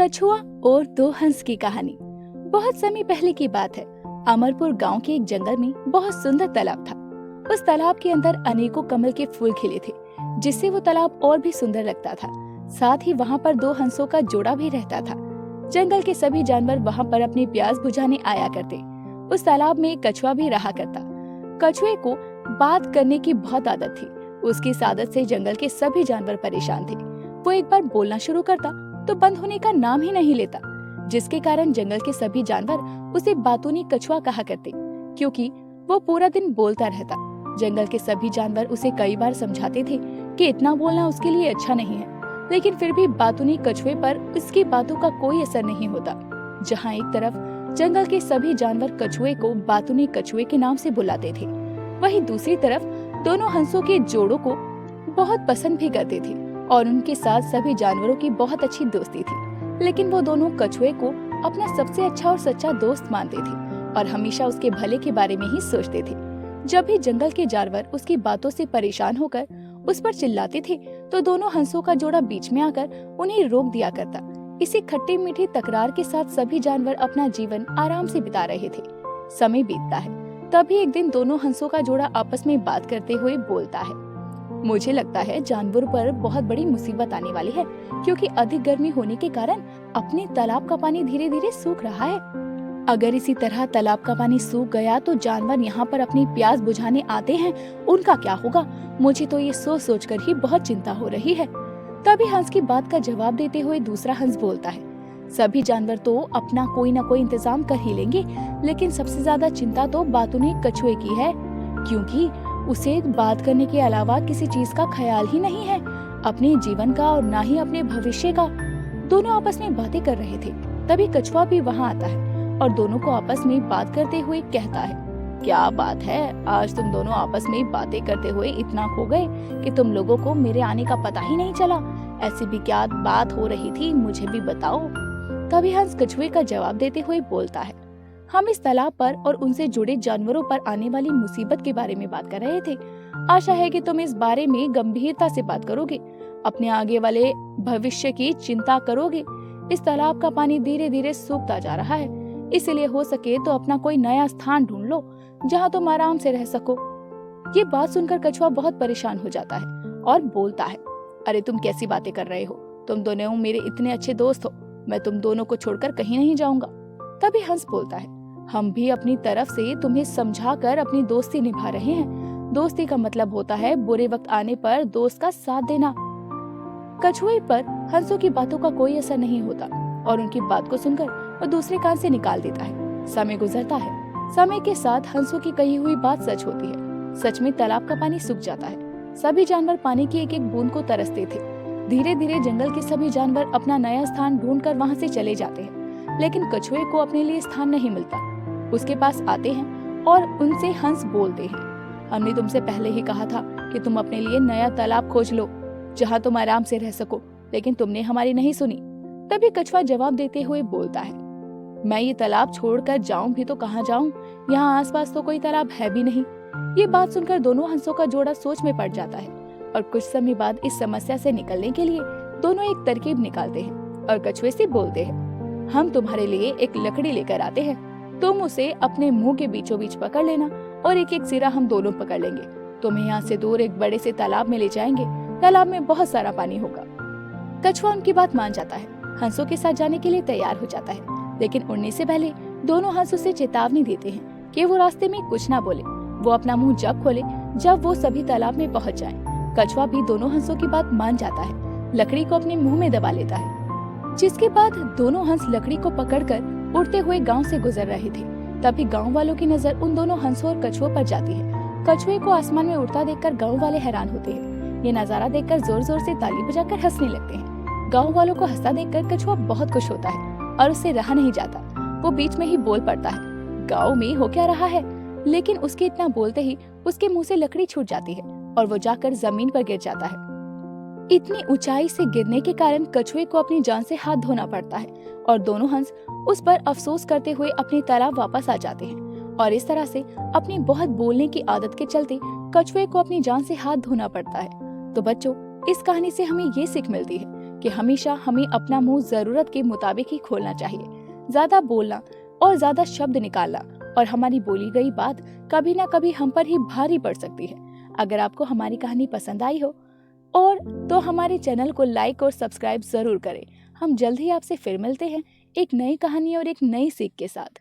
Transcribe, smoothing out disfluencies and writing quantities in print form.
कछुआ और दो हंस की कहानी। बहुत समय पहले की बात है। अमरपुर गांव के एक जंगल में बहुत सुंदर तालाब था। उस तालाब के अंदर अनेकों कमल के फूल खिले थे, जिससे वो तालाब और भी सुंदर लगता था। साथ ही वहाँ पर दो हंसों का जोड़ा भी रहता था। जंगल के सभी जानवर वहाँ पर अपनी प्यास बुझाने आया करते। उस तालाब में एक कछुआ भी रहा करता। कछुए को बात करने की बहुत आदत थी। उसकी इस आदत से जंगल के सभी जानवर परेशान थे। वो एक बार बोलना शुरू करता तो बंद होने का नाम ही नहीं लेता, जिसके कारण जंगल के सभी जानवर उसे बातूनी कछुआ कहा करते, क्योंकि वो पूरा दिन बोलता रहता। जंगल के सभी जानवर उसे कई बार समझाते थे कि इतना बोलना उसके लिए अच्छा नहीं है, लेकिन फिर भी बातूनी कछुए पर उसकी बातों का कोई असर नहीं होता। जहाँ एक तरफ जंगल के सभी जानवर कछुए को बातूनी कछुए के नाम से बुलाते थे, वहीं दूसरी तरफ दोनों हंसों के जोड़ों को बहुत पसंद भी करते थे और उनके साथ सभी जानवरों की बहुत अच्छी दोस्ती थी। लेकिन वो दोनों कछुए को अपना सबसे अच्छा और सच्चा दोस्त मानते थे और हमेशा उसके भले के बारे में ही सोचते थे। जब भी जंगल के जानवर उसकी बातों से परेशान होकर उस पर चिल्लाते थे, तो दोनों हंसों का जोड़ा बीच में आकर उन्हें रोक दिया करता। इसी खट्टी मीठी तकरार के साथ सभी जानवर अपना जीवन आराम से बिता रहे थे। समय बीतता है, तभी एक दिन दोनों हंसों का जोड़ा आपस में बात करते हुए बोलता है, मुझे लगता है जानवरों पर बहुत बड़ी मुसीबत आने वाली है, क्योंकि अधिक गर्मी होने के कारण अपने तालाब का पानी धीरे धीरे सूख रहा है। अगर इसी तरह तालाब का पानी सूख गया तो जानवर यहाँ पर अपनी प्यास बुझाने आते हैं, उनका क्या होगा? मुझे तो ये सोच सोचकर ही बहुत चिंता हो रही है। तभी हंस की बात का जवाब देते हुए दूसरा हंस बोलता है, सभी जानवर तो अपना कोई न कोई इंतजाम कर ही लेंगे, लेकिन सबसे ज्यादा चिंता तो बातूनी कछुए की है, क्योंकि उसे बात करने के अलावा किसी चीज का ख्याल ही नहीं है, अपने जीवन का और ना ही अपने भविष्य का। दोनों आपस में बातें कर रहे थे। तभी कछुआ भी वहाँ आता है और दोनों को आपस में बात करते हुए कहता है, क्या बात है, आज तुम दोनों आपस में बातें करते हुए इतना खो गए कि तुम लोगों को मेरे आने का पता ही नहीं चला। ऐसी भी क्या बात हो रही थी, मुझे भी बताओ। तभी हंस कछुए का जवाब देते हुए बोलता है, हम इस तालाब पर और उनसे जुड़े जानवरों पर आने वाली मुसीबत के बारे में बात कर रहे थे। आशा है कि तुम इस बारे में गंभीरता से बात करोगे, अपने आगे वाले भविष्य की चिंता करोगे। इस तालाब का पानी धीरे धीरे सूखता जा रहा है, इसलिए हो सके तो अपना कोई नया स्थान ढूंढ लो जहाँ तुम आराम से रह सको। ये बात सुनकर कछुआ बहुत परेशान हो जाता है और बोलता है, अरे तुम कैसी बातें कर रहे हो? तुम दोनों मेरे इतने अच्छे दोस्त हो, मैं तुम दोनों को छोड़कर कहीं नहीं जाऊंगा। तभी हंस बोलता है, हम भी अपनी तरफ से तुम्हें समझाकर अपनी दोस्ती निभा रहे हैं। दोस्ती का मतलब होता है बुरे वक्त आने पर दोस्त का साथ देना। कछुए पर हंसों की बातों का कोई असर नहीं होता और उनकी बात को सुनकर वो दूसरे कान से निकाल देता है। समय गुजरता है। समय के साथ हंसों की कही हुई बात सच होती है। सच में तालाब का पानी सूख जाता है। सभी जानवर पानी की एक एक बूंद को तरसते थे। धीरे धीरे जंगल के सभी जानवर अपना नया स्थान ढूंढकर वहाँ से चले जाते हैं, लेकिन कछुए को अपने लिए स्थान नहीं मिलता। उसके पास आते हैं और उनसे हंस बोलते हैं, हमने तुमसे पहले ही कहा था कि तुम अपने लिए नया तालाब खोज लो जहाँ तुम आराम से रह सको, लेकिन तुमने हमारी नहीं सुनी। तभी कछुआ जवाब देते हुए बोलता है, मैं ये तालाब छोड़कर जाऊं भी तो कहाँ जाऊं? यहाँ आसपास तो कोई तालाब है भी नहीं। ये बात सुनकर दोनों हंसों का जोड़ा सोच में पड़ जाता है और कुछ समय बाद इस समस्या से निकलने के लिए दोनों एक तरकीब निकालते हैं और कछुए से बोलते हैं, हम तुम्हारे लिए एक लकड़ी लेकर आते हैं, तुम उसे अपने मुंह के बीचों बीच पकड़ लेना और एक एक सिरा हम दोनों पकड़ लेंगे। तुम्हें यहाँ से दूर एक बड़े से तालाब में ले जाएंगे। तालाब में बहुत सारा पानी होगा। कछुआ उनकी बात मान जाता है, हंसों के साथ जाने के लिए तैयार हो जाता है, लेकिन उड़ने से पहले दोनों हंस उसे चेतावनी देते हैं कि वो रास्ते में कुछ ना बोले। वो अपना मुंह जब खोले जब वो सभी तालाब में पहुँच जाए। कछुआ भी दोनों हंसों की बात मान जाता है, लकड़ी को अपने मुँह में दबा लेता है, जिसके बाद दोनों हंस लकड़ी को पकड़कर उड़ते हुए गांव से गुजर रहे थे। तभी गांव वालों की नजर उन दोनों हंसों और कछुओं पर जाती है। कछुए को आसमान में उड़ता देखकर गांव वाले हैरान होते हैं। ये नजारा देखकर जोर जोर से ताली बजाकर हंसने लगते हैं। गांव वालों को हंसता देखकर कछुआ बहुत खुश होता है और उससे रहा नहीं जाता। वो बीच में ही बोल पड़ता है, गाँव में हो क्या रहा है? लेकिन उसके इतना बोलते ही उसके मुँह से लकड़ी छूट जाती है और वो जाकर जमीन पर गिर जाता है। इतनी ऊंचाई से गिरने के कारण कछुए को अपनी जान से हाथ धोना पड़ता है और दोनों हंस उस पर अफसोस करते हुए अपने तालाब वापस आ जाते हैं। और इस तरह से अपनी बहुत बोलने की आदत के चलते कछुए को अपनी जान से हाथ धोना पड़ता है। तो बच्चों, इस कहानी से हमें ये सीख मिलती है कि हमेशा हमें अपना मुंह जरूरत के मुताबिक ही खोलना चाहिए। ज्यादा बोलना और ज्यादा शब्द निकालना और हमारी बोली गई बात कभी ना कभी हम पर ही भारी पड़ सकती है। अगर आपको हमारी कहानी पसंद आई हो और तो हमारे चैनल को लाइक और सब्सक्राइब जरूर करें। हम जल्द ही आपसे फिर मिलते हैं एक नई कहानी और एक नई सीख के साथ।